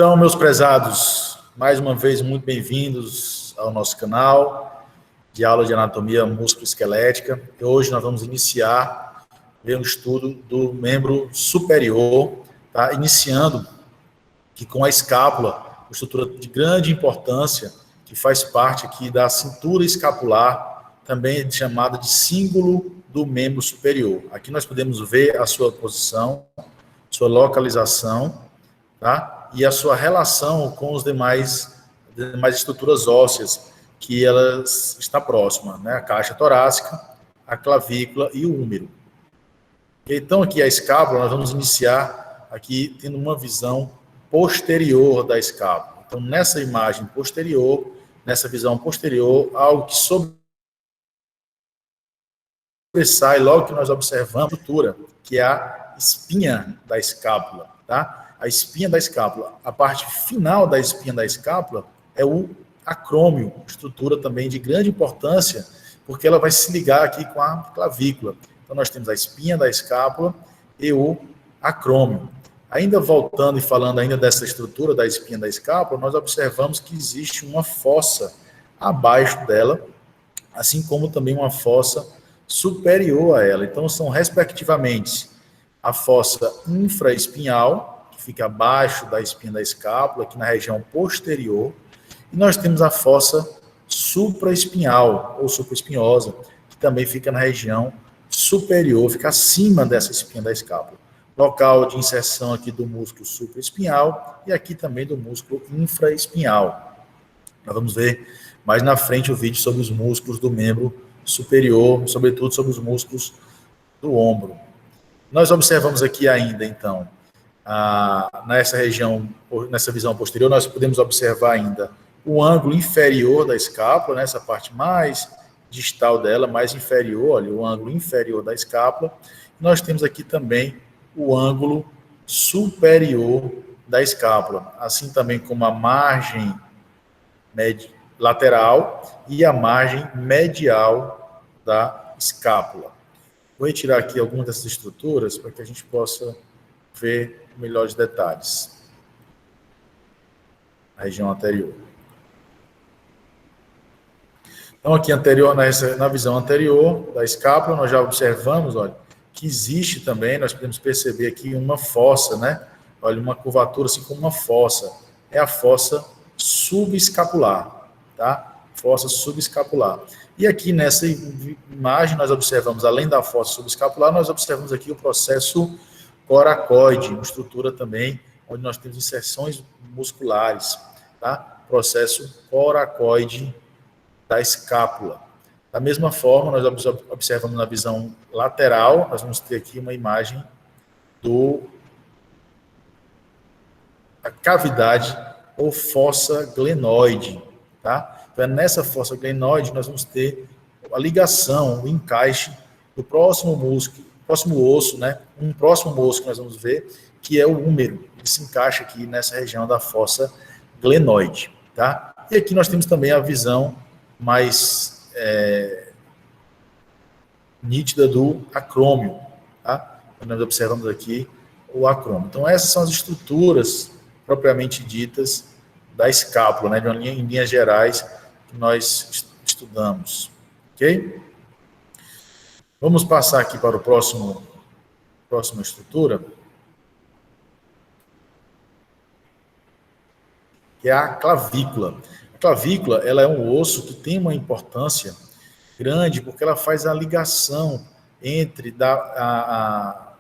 Então, meus prezados, mais uma vez, muito bem-vindos ao nosso canal de aula de anatomia musculoesquelética. Hoje nós vamos iniciar um estudo do membro superior, tá? Iniciando aqui com a escápula, uma estrutura de grande importância, que faz parte aqui da cintura escapular, também chamada de símbolo do membro superior. Aqui nós podemos ver a sua posição, sua localização, tá? E a sua relação com os demais estruturas ósseas, que elas está próxima, né? A caixa torácica, a clavícula e o úmero. Então, aqui a escápula, nós vamos iniciar aqui tendo uma visão posterior da escápula. Então, nessa imagem posterior, nessa visão posterior, algo que sobressai logo que nós observamos a estrutura, que é a espinha da escápula, tá? A espinha da escápula. A parte final da espinha da escápula é o acrômio, estrutura também de grande importância, porque ela vai se ligar aqui com a clavícula. Então, nós temos a espinha da escápula e o acrômio. Ainda voltando e falando ainda dessa estrutura da espinha da escápula, nós observamos que existe uma fossa abaixo dela, assim como também uma fossa superior a ela. Então, são, respectivamente, a fossa infraespinhal, que fica abaixo da espinha da escápula, aqui na região posterior, e nós temos a fossa supraespinhal, ou supraespinhosa, que também fica na região superior, fica acima dessa espinha da escápula. Local de inserção aqui do músculo supraespinhal e aqui também do músculo infraespinhal. Nós vamos ver mais na frente o vídeo sobre os músculos do membro superior, sobretudo sobre os músculos do ombro. Nós observamos aqui ainda, então, nessa região, nessa visão posterior, nós podemos observar ainda o ângulo inferior da escápula, nessa parte mais distal dela, mais inferior, olha, o ângulo inferior da escápula. Nós temos aqui também o ângulo superior da escápula, assim também como a margem lateral e a margem medial da escápula. Vou retirar aqui algumas dessas estruturas para que a gente possa ver melhores detalhes. A região anterior. Então, aqui anterior, na visão anterior da escápula, nós já observamos, olha, que existe também, nós podemos perceber aqui uma fossa, né? Olha, uma curvatura assim como uma fossa. É a fossa subescapular, tá? Fossa subescapular. E aqui nessa imagem nós observamos, além da fossa subescapular, nós observamos aqui o processo coracoide, uma estrutura também onde nós temos inserções musculares, tá? Processo coracoide da escápula. Da mesma forma, nós observamos na visão lateral, nós vamos ter aqui uma imagem da cavidade ou fossa glenoide, tá? Então, nessa fossa glenoide, nós vamos ter a ligação, o encaixe do próximo músculo, próximo osso, né? Um próximo osso que nós vamos ver, que é o úmero, que se encaixa aqui nessa região da fossa glenoide, tá? E aqui nós temos também a visão mais nítida do acrômio, tá? Nós observamos aqui o acrômio. Então, essas são as estruturas propriamente ditas da escápula, né? Em linhas gerais, que nós estudamos, ok? Vamos passar aqui para o próxima estrutura, que é a clavícula. A clavícula, ela é um osso que tem uma importância grande, porque ela faz a ligação entre a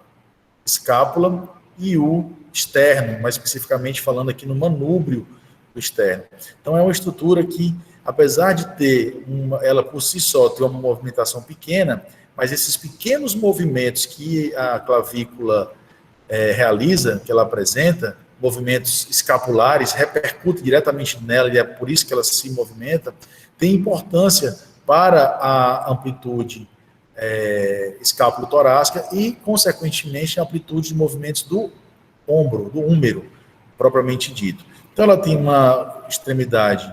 escápula e o externo, mais especificamente falando aqui no manúbrio do externo. Então, é uma estrutura que, apesar de ter ela por si só ter uma movimentação pequena, mas esses pequenos movimentos que a clavícula realiza, que ela apresenta, movimentos escapulares, repercutem diretamente nela, e é por isso que ela se movimenta, tem importância para a amplitude escápulo-torácica e, consequentemente, a amplitude de movimentos do ombro, do úmero, propriamente dito. Então, ela tem uma extremidade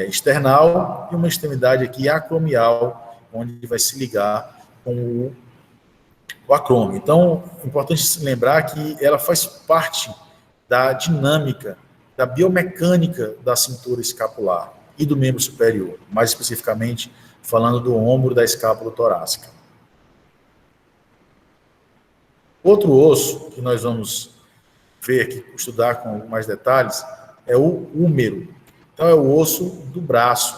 external e uma extremidade aqui acromial, onde vai se ligar com o acrômio. Então, é importante se lembrar que ela faz parte da dinâmica, da biomecânica da cintura escapular e do membro superior, mais especificamente falando do ombro da escápula torácica. Outro osso que nós vamos ver aqui, estudar com mais detalhes, é o húmero. Então, é o osso do braço.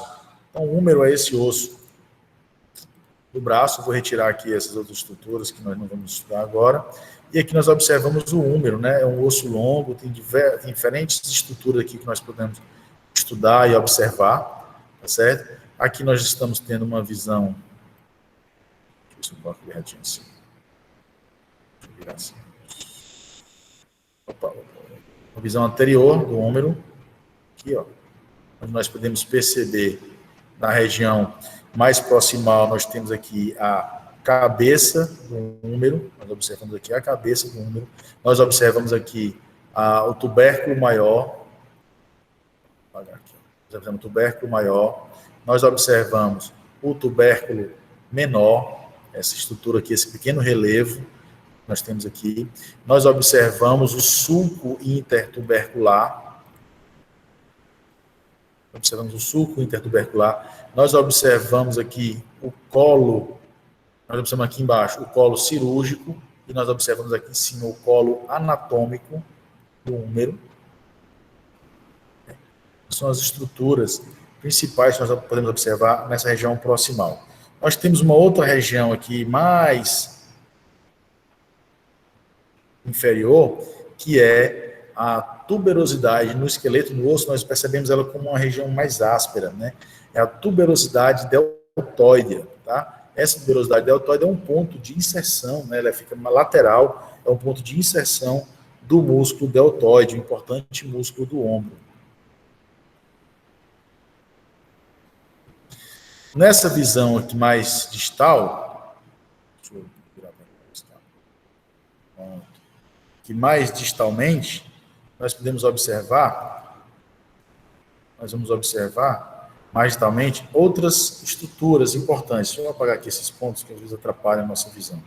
Então, o húmero é esse osso do braço. Vou retirar aqui essas outras estruturas que nós não vamos estudar agora. E aqui nós observamos o húmero, né? É um osso longo, tem diferentes estruturas aqui que nós podemos estudar e observar, tá certo? Aqui nós estamos tendo uma visão. Deixa eu ver se eu coloco retinho assim. Deixa eu virar assim. Opa. Uma visão anterior do húmero. Aqui, ó. Onde nós podemos perceber na região mais proximal, nós temos aqui a cabeça do húmero, nós observamos aqui a cabeça do húmero, nós observamos aqui o tubérculo maior, observamos o tubérculo maior, nós observamos o tubérculo menor, essa estrutura aqui, esse pequeno relevo, nós temos aqui, nós observamos o sulco intertubercular, observamos o sulco intertubercular, nós observamos aqui o colo, nós observamos aqui embaixo o colo cirúrgico, e nós observamos aqui em cima o colo anatômico do húmero. São as estruturas principais que nós podemos observar nessa região proximal. Nós temos uma outra região aqui mais inferior, que é a tuberosidade no esqueleto do osso. Nós percebemos ela como uma região mais áspera, né? É a tuberosidade deltoide, tá? Essa tuberosidade deltoide é um ponto de inserção, né? Ela fica lateral, é um ponto de inserção do músculo deltoide, um importante músculo do ombro. Nessa visão aqui mais distal, deixa eu virar para cá, que mais distalmente, nós podemos observar, nós vamos observar mais distalmente outras estruturas importantes. Deixa eu apagar aqui esses pontos que às vezes atrapalham a nossa visão.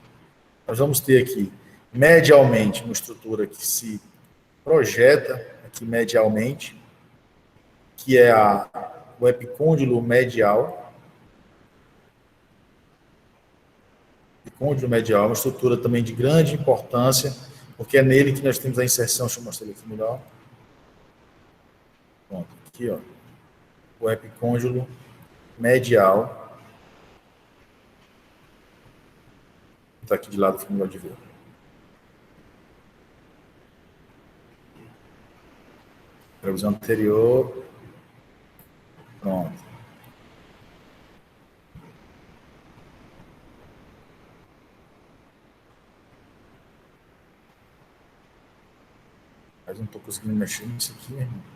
Nós vamos ter aqui, medialmente, uma estrutura que se projeta aqui medialmente, que é o epicôndilo medial. Epicôndilo medial, uma estrutura também de grande importância, porque é nele que nós temos a inserção. Deixa eu mostrar ele aqui melhor. Pronto, aqui, ó. O epicôndilo medial. Está aqui de lado, fica melhor de ver. Previsão anterior. Pronto. Mas não estou conseguindo mexer nisso aqui, meu irmão.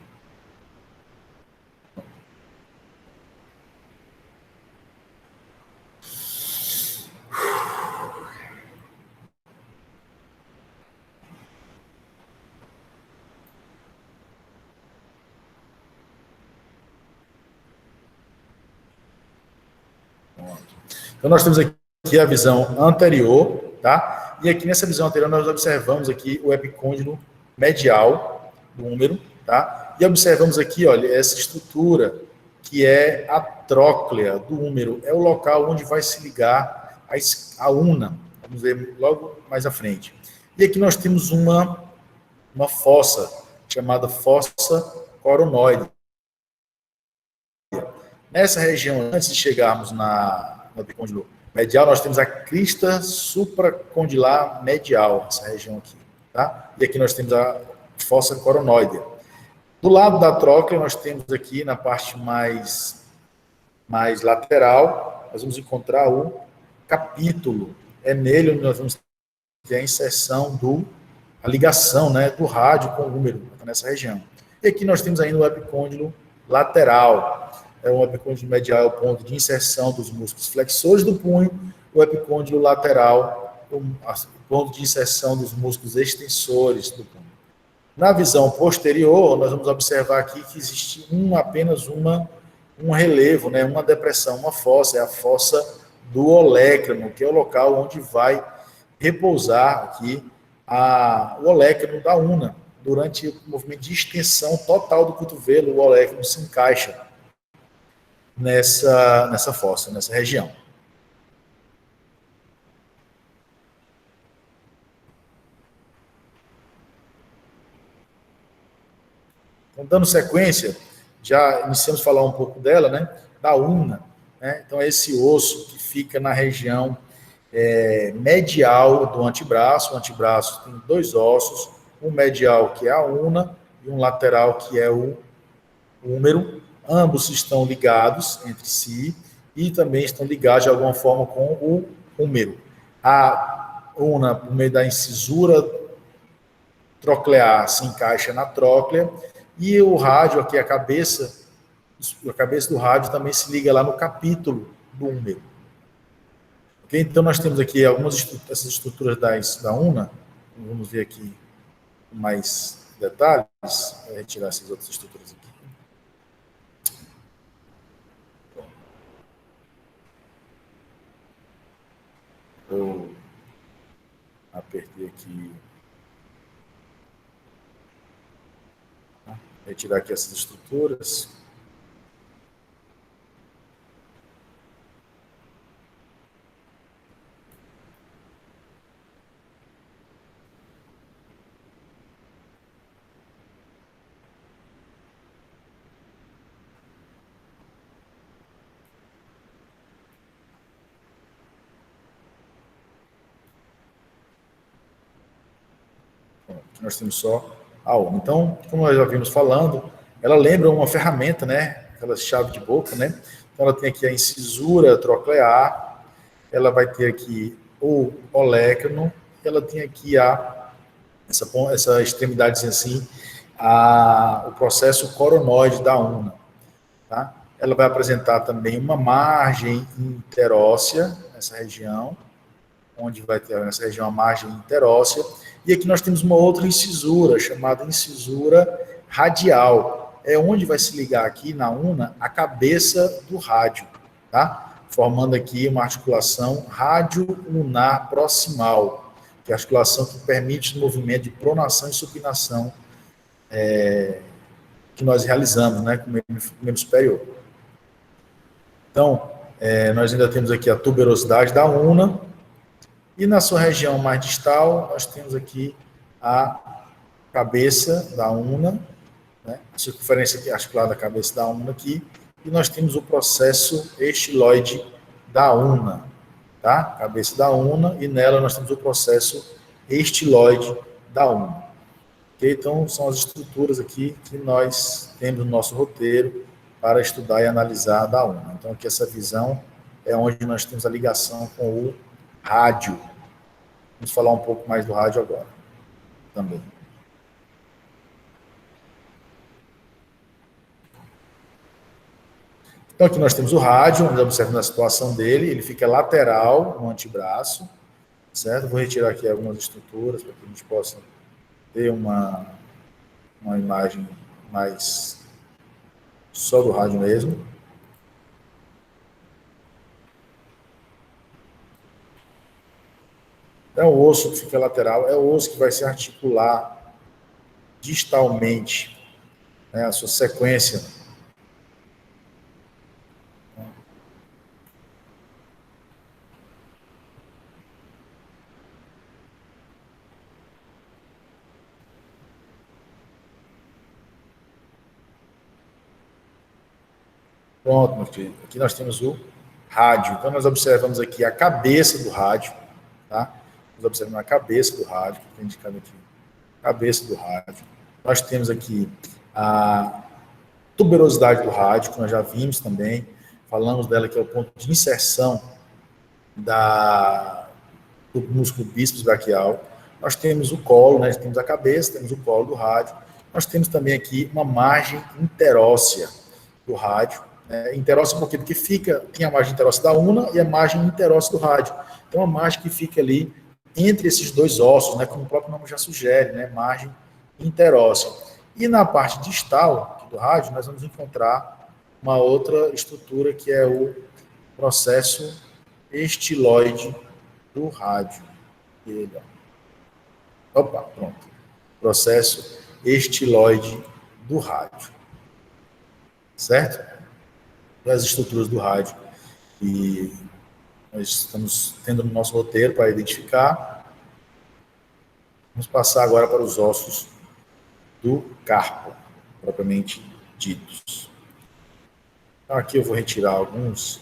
Então, nós temos aqui a visão anterior, tá? E aqui nessa visão anterior nós observamos aqui o epicôndilo medial do húmero, tá? E observamos aqui, olha, essa estrutura que é a tróclea do húmero, é o local onde vai se ligar a una. Vamos ver logo mais à frente. E aqui nós temos uma fossa, chamada fossa coronoide. Nessa região, antes de chegarmos no epicôndilo medial, nós temos a crista supracondilar medial, essa região aqui, tá? E aqui nós temos a fossa coronoide. Do lado da tróclea, nós temos aqui, na parte mais lateral, nós vamos encontrar o capítulo. É nele onde nós vamos ter a inserção a ligação, né, do rádio com o húmero, nessa região. E aqui nós temos ainda o epicôndilo lateral. É um epicôndilo medial, é o ponto de inserção dos músculos flexores do punho. O epicôndilo lateral, o ponto de inserção dos músculos extensores do punho. Na visão posterior, nós vamos observar aqui que existe apenas um relevo, né, uma depressão, uma fossa, é a fossa do olécrano, que é o local onde vai repousar aqui o olécrano da una. durante o movimento de extensão total do cotovelo, o olecno se encaixa nessa fossa, nessa região. Então, dando sequência, já iniciamos a falar um pouco dela, né? Da una, né? Então, é esse osso que fica na região medial do antebraço. O antebraço tem dois ossos, um medial, que é a una, e um lateral, que é o húmero. Ambos estão ligados entre si e também estão ligados de alguma forma com o húmero. A una, por meio da incisura troclear, se encaixa na tróclea, e o rádio, aqui a cabeça do rádio também se liga lá no capítulo do húmero. Okay? Então, nós temos aqui essas estruturas da una. Vamos ver aqui com mais detalhes. Vou retirar essas outras estruturas aqui. Eu apertei aqui. Retirar aqui essas estruturas. Nós temos só a una. Então, como nós já vimos falando, ela lembra uma ferramenta, né? Aquela chave de boca, né? Então, ela tem aqui a incisura troclear, ela vai ter aqui o olecno, ela tem aqui essa extremidade assim, o processo coronoide da una, tá? Ela vai apresentar também uma margem interóssea nessa região, onde vai ter nessa região a margem interóssea, e aqui nós temos uma outra incisura, chamada incisura radial, é onde vai se ligar aqui na una a cabeça do rádio, tá? Formando aqui uma articulação rádio-lunar proximal, que é a articulação que permite o movimento de pronação e supinação que nós realizamos, né, com o membro superior. Então, nós ainda temos aqui a tuberosidade da una, e na sua região mais distal, nós temos aqui a cabeça da una, né, a circunferência articular da cabeça da una aqui, e nós temos o processo estiloide da una, tá? Cabeça da una, e nela nós temos o processo estiloide da una. Okay? Então, são as estruturas aqui que nós temos no nosso roteiro para estudar e analisar da una. Então, aqui essa visão é onde nós temos a ligação com o rádio. Vamos falar um pouco mais do rádio agora, também. Então, aqui nós temos o rádio, nós observamos a situação dele, ele fica lateral no antebraço, certo? Vou retirar aqui algumas estruturas para que a gente possa ter uma imagem mais só do rádio mesmo. É o osso que fica lateral, é o osso que vai se articular distalmente, né, a sua sequência. Pronto, meu filho. Aqui nós temos o rádio. Então, nós observamos aqui a cabeça do rádio, tá? Nós observamos a cabeça do rádio, que está indicado aqui. Cabeça do rádio. Nós temos aqui a tuberosidade do rádio, que nós já vimos também. Falamos dela, que é o ponto de inserção do músculo bíceps braquial. Nós temos o colo, né? Temos a cabeça, temos o colo do rádio. Nós temos também aqui uma margem interóssea do rádio. Interóssea por quê? Porque tem a margem interóssea da una e a margem interóssea do rádio. Então, a margem que fica ali entre esses dois ossos, né, como o próprio nome já sugere, né, margem interóssea. E na parte distal do rádio, nós vamos encontrar uma outra estrutura, que é o processo estiloide do rádio. Opa, pronto. Processo estiloide do rádio. Certo? As estruturas do rádio que nós estamos tendo no nosso roteiro para identificar. Vamos passar agora para os ossos do carpo, propriamente ditos. Então, aqui eu vou retirar alguns.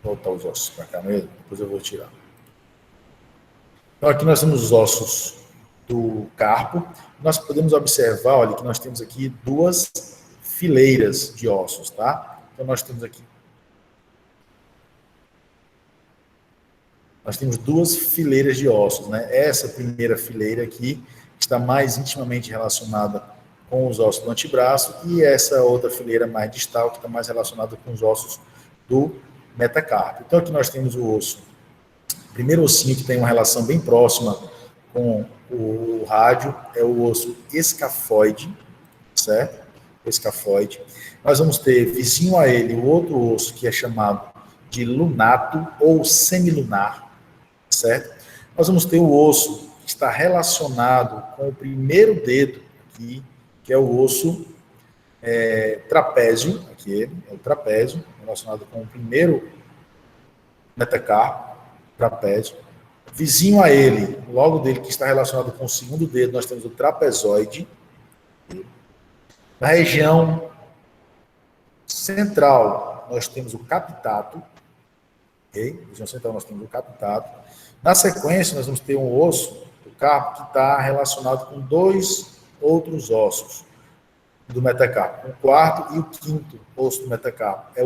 Vou voltar os ossos para cá mesmo, depois eu vou tirar. Então, aqui nós temos os ossos do carpo. Nós podemos observar, olha, que nós temos aqui duas fileiras de ossos, tá? Então, nós temos aqui. Nós temos duas fileiras de ossos, né? Essa primeira fileira aqui está mais intimamente relacionada com os ossos do antebraço e essa outra fileira mais distal que está mais relacionada com os ossos do metacarpo. Então, aqui nós temos o osso. O primeiro ossinho que tem uma relação bem próxima com o rádio é o osso escafoide, certo? Escafoide. Nós vamos ter vizinho a ele o outro osso que é chamado de lunato ou semilunar, certo? Nós vamos ter o osso que está relacionado com o primeiro dedo aqui, que é o osso trapézio, aqui é o trapézio, relacionado com o primeiro metacarpo, trapézio. Vizinho a ele, logo dele, que está relacionado com o segundo dedo, nós temos o trapezoide. Na região central, nós temos o capitato. Okay? Na região central, nós temos o capitato. Na sequência, nós vamos ter um osso, o carpo, que está relacionado com dois outros ossos do metacarpo. O quarto e o quinto osso do metacarpo é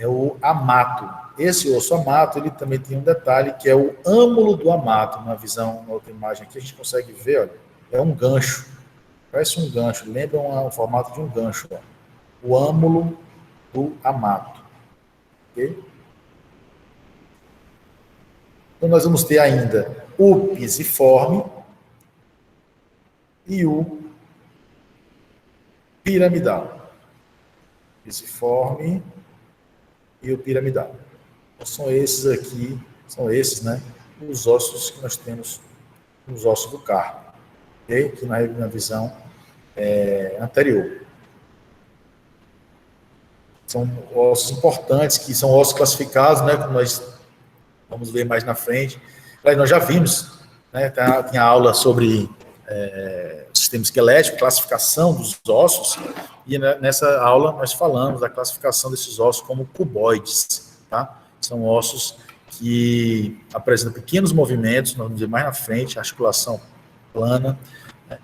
o amato. Esse osso amato, ele também tem um detalhe, que é o âmulo do amato. Na visão, na outra imagem aqui, a gente consegue ver, olha, é um gancho. Parece um gancho, lembra o formato de um gancho. Ó. O âmulo do amato. Ok? Então, nós vamos ter ainda o pisiforme e o piramidal. Pisiforme e o piramidal. Então, são esses, né, os ossos que nós temos, os ossos do carpo, okay? Aqui na visão anterior. São ossos importantes, que são ossos classificados, né, como nós vamos ver mais na frente. Nós já vimos, né, tem a aula sobre sistema esquelético, classificação dos ossos, e nessa aula nós falamos da classificação desses ossos como cuboides, tá? São ossos que apresentam pequenos movimentos, nós vamos ver mais na frente, articulação plana, né,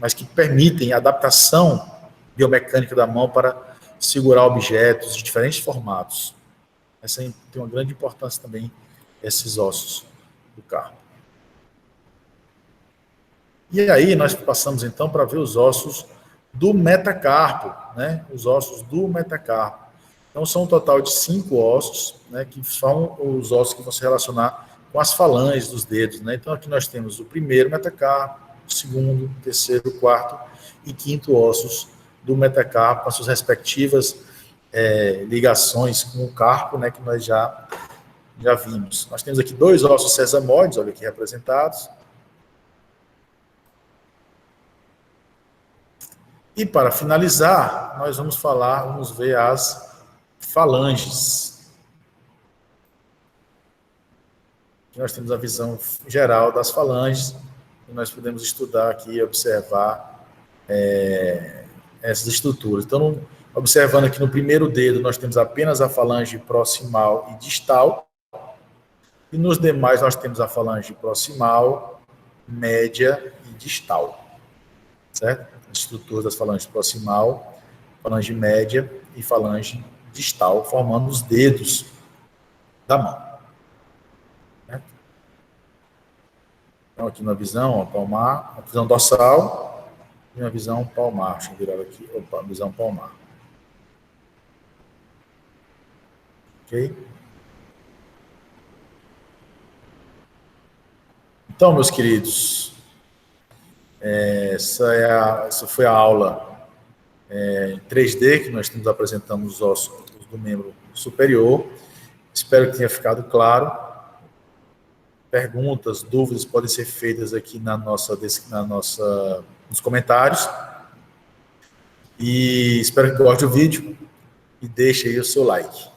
mas que permitem a adaptação biomecânica da mão para segurar objetos de diferentes formatos. Essa tem uma grande importância também, esses ossos do carpo. E aí nós passamos então para ver os ossos do metacarpo, né? Os ossos do metacarpo. Então são um total de 5 ossos, né? Que são os ossos que vão se relacionar com as falanges dos dedos, né? Então aqui nós temos o primeiro metacarpo, o segundo, o terceiro, o quarto e quinto ossos do metacarpo, com as suas respectivas ligações com o carpo, né? Que nós já vimos. Nós temos aqui 2 ossos sesamoides, olha aqui representados. E para finalizar, nós vamos ver as falanges. Aqui nós temos a visão geral das falanges, e nós podemos estudar aqui e observar essas estruturas. Então, observando aqui no primeiro dedo, nós temos apenas a falange proximal e distal, e nos demais nós temos a falange proximal, média e distal, certo? Estruturas das falanges proximal, falange média e falange distal, formando os dedos da mão. Né? Então, aqui na visão palmar, a visão dorsal e na visão palmar. Deixa eu virar aqui. Opa, visão palmar. Ok? Então, meus queridos, essa foi a aula em 3D, que nós apresentamos os ossos do membro superior. Espero que tenha ficado claro. perguntas, dúvidas podem ser feitas aqui nos comentários. E espero que goste do vídeo e deixe aí o seu like.